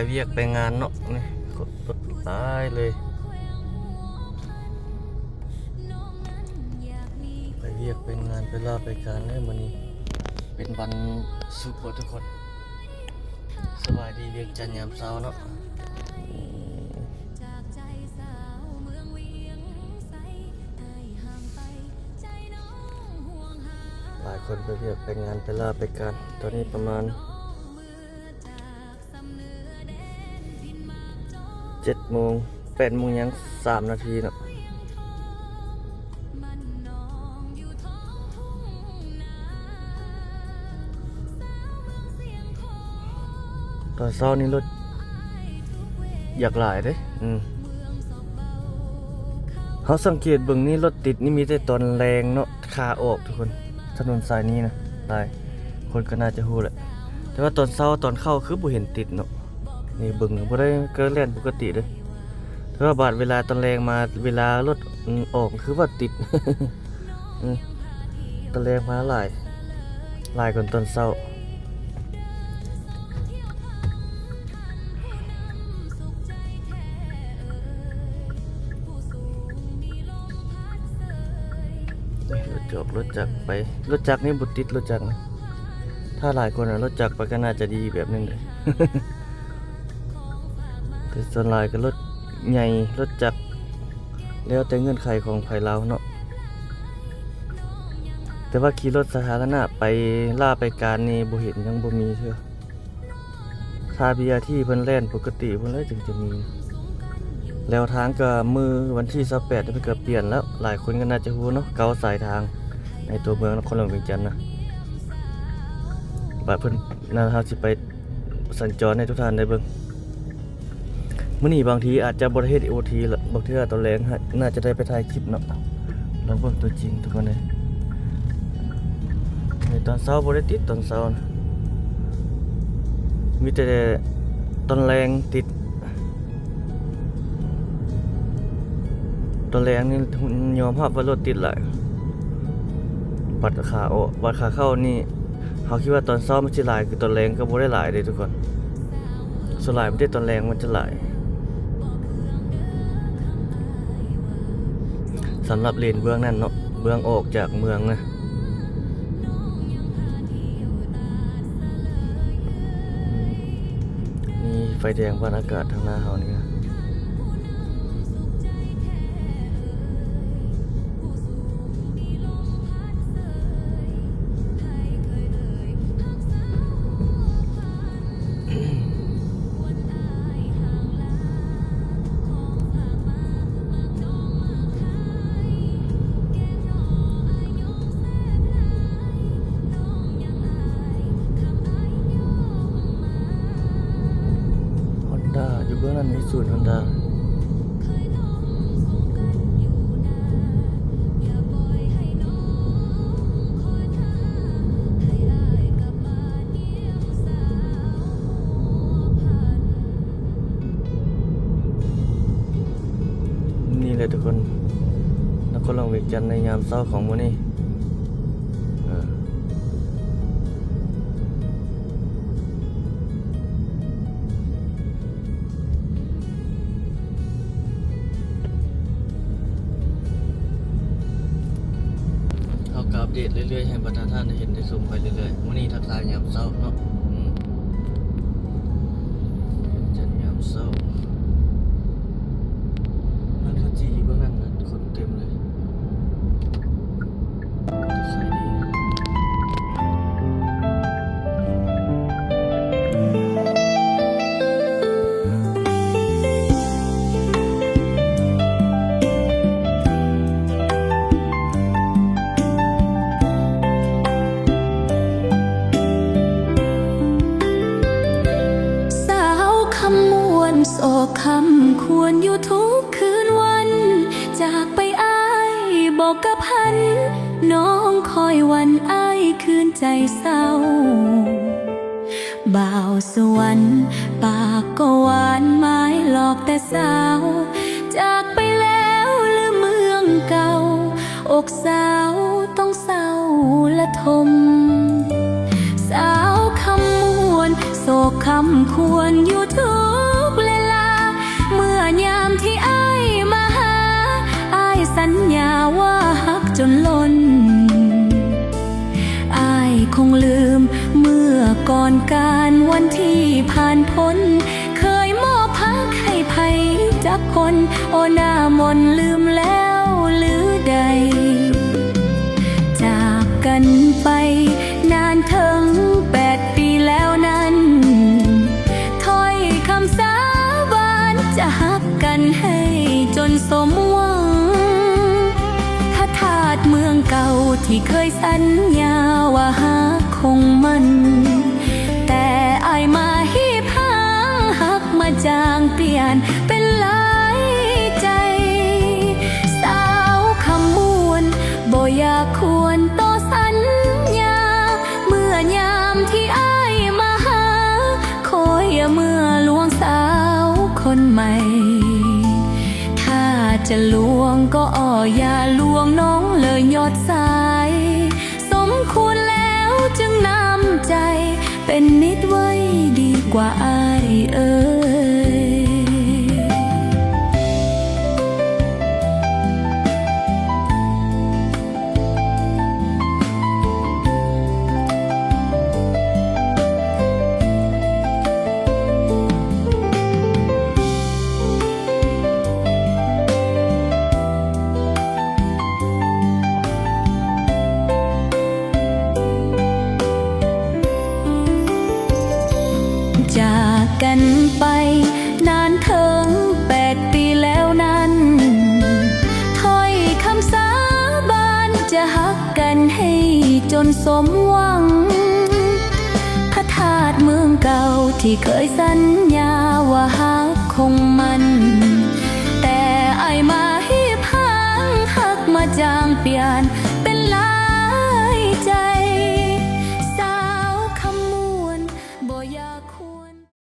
เวียกไปงานเนาะนี่รถตายเลยไปเวียกไปงานไปลาไปการเลยมื้อนี้เป็นวันศุกร์ทุกคนสบายดีเวียกจันทร์ยามเช้าเนาะหลายคนไปเวียกไปงานไปลาไปการตอนนี้ประมาณ7 โมง 8 โมงยัง3 นาทีเนาะตอนเช้านี้รถอยากหลายเด้เขาสังเกตเบิ่งนี่รถติดนี่มีแต่ตอนแรงเนาะขาออกทุกคนถนนสายนี้นะหลายคนก็น่าจะฮู้แหละแต่ว่าตอนเช้าตอนเข้าคือบ่เห็นติดเนาะนี่เบิ่งบ่ได้เกินแล่นปกติเด้แต่ว่าบาดเวลาตอนแรงมาเวลารถออกคือว่าติด ตอนแรงมาหลายกว่าตอนเช้ารถจักรไปรถจักรนี่บุติดรถจักรนะถ้าหลายคนรถจักรไปก็น่าจะดีแบบนึงเลย แต่ส่วนหลายก็รถใหญ่รถจักรแล้วแต่เงื่อนไขของไผเราเนาะแต่ว่าขี่รถสาธารณะไปล่าไปการนี่บ่เห็นยังบ่มีเชื่อถ้า BRT เพิ่นแล่นปกติเพิ่นเลยจึงจะมีแล้วทางก็มือวันที่28เพิ่นก็เปลี่ยนแล้วหลายคนก็น่าจะรู้เนาะเกาสายทางในตัวเมืองนครหลวงเวียงจันทน์นะบัดเพิ่นนะครับสิไปสัญจรให้ทุกท่านได้เบิ่งมื้อนี้บางทีอาจจะบ่ได้เฮ็ด OT ละบางเทื่อตอนแรงน่าจะได้ไปถ่ายคลิปเนาะลองเบิ่งตัวจริงทุกคนเลยในตอนเช้าบ่ได้ติดตอนเช้านะมีแต่ตอนแรงติดตอนแรงนี่ยอมรับว่ารถติดหลายบัดขาออกบัดขาเข้านี่เขาคิดว่าตอนเช้ามันจะหลายคือตอนแรงก็บ่ได้หลายเลยทุกคนส่วนหลายมันได้ตอนแรงมันจะหลายสำหรับเลนเบื้องนั่นเนาะเบื้องออกจากเมืองนะนี่ไฟแดงบรรยากาศทางหน้าเขานี่นะอยู่เบื้องนั้นมีศูนย์ฮอนด้านี่เลยทุกคนนครหลวงเวียงจันทน์ในยามเช้าของมื้อนี้อัปเดตเรื่อยๆให้บรรดาท่านได้เห็นได้ชมไปเรื่อยๆมื้อนี้ทักทายยามเช้าเนาะจันยามเช้านั่นเขาจีเบื้องนั้นนะคนเต็มเลยขายดีโศกคำควรอยู่ทุกคืนวันจากไปอ้ายบอกกับพันน้องคอยวันอ้ายคืนใจเศร้าบ่าวสวรรค์ปากก็หวานไม้หลอกแต่สาวจากไปแล้วลืมเมืองเก่าอกสาวต้องเศร้าละทมสาวคำมวนโศกคำควรอยู่ทุก จักคน โอหน้ามนต์ลืมแล้วหรือใด จากกันไปนานถึง8 ปีแล้วนั้นถ้อยคำสาบานจะหักกันให้จนสมหวังพระธาตุเมืองเก่าที่เคยสัญญาว่าหาคงมันแต่อายมาฮีบหางหักมาจางเปลี่ยนเป็นหลายใจสาวคำมวนบ่อยากควรต่อสัญญาเมื่อยามที่อายมาหาคอยเมื่อลวงสาวคนใหม่ถ้าจะลวงก็อย่าลวงน้องเลยยอดสายสมควรแล้วจึงน้ำใจเป็นมิตรไว้ดีกว่าอายเอ่ยจากกันไปนานถึง8 ปีแล้วนั้นถ้อยคำสาบานจะหักกันให้จนสมหวังพระธาตุเมืองเก่าที่เคยสัญญาว่าหักคงมันแต่อายมาฮีบหางหักมาจางเปลี่ยนเป็นลา